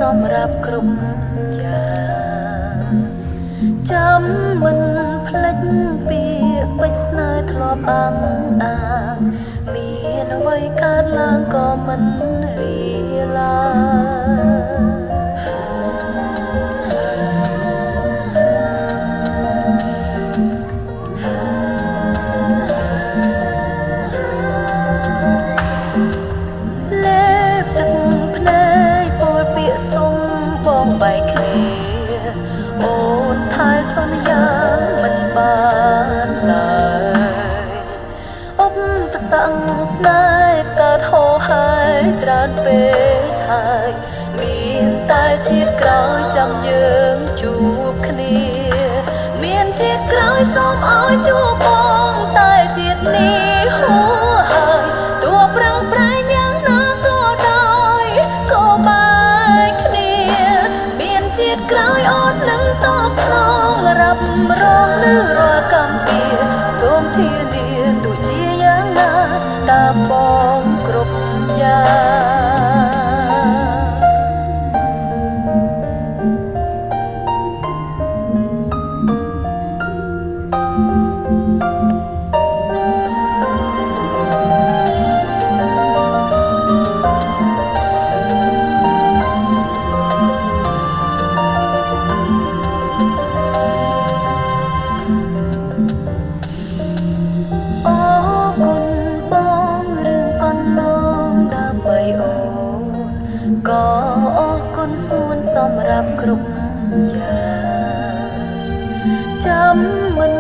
សម្រាប់គ្រប់យ៉ាងចាំមិនភ្លេចពាក្យពេចន៍ស្នេហ៍ធ្លាប់អាំងអាងមានអ្វីកើតឡើងក៏មិនរៀឡាបែកគ្នាអូនថែសន្យាមិនបានឡើយឧបសគ្គស្នេហ៍កើតហូរហើយច្រើនពេកហើយមានតែជាតិក្រោយចាំយើងជួបគ្នាមានជាតិក្រោយសូមឲ្យជួបបងតែជាតិនេះហួរហើយទោះប្រឹងប្រែងយ៉ាងណាក៏ដោយក៏បែកគ្នាជាតិក្រោយអូននឹងតបស្នងរ៉ាប់រងនៅរាល់កម្មពីសូមធានាទោះជាយ៉ាងណាតាមបងគ្រប់យ៉ាងក៏អរគុណសួនសម្រាប់គ្រប់យ៉ាងចាំមិន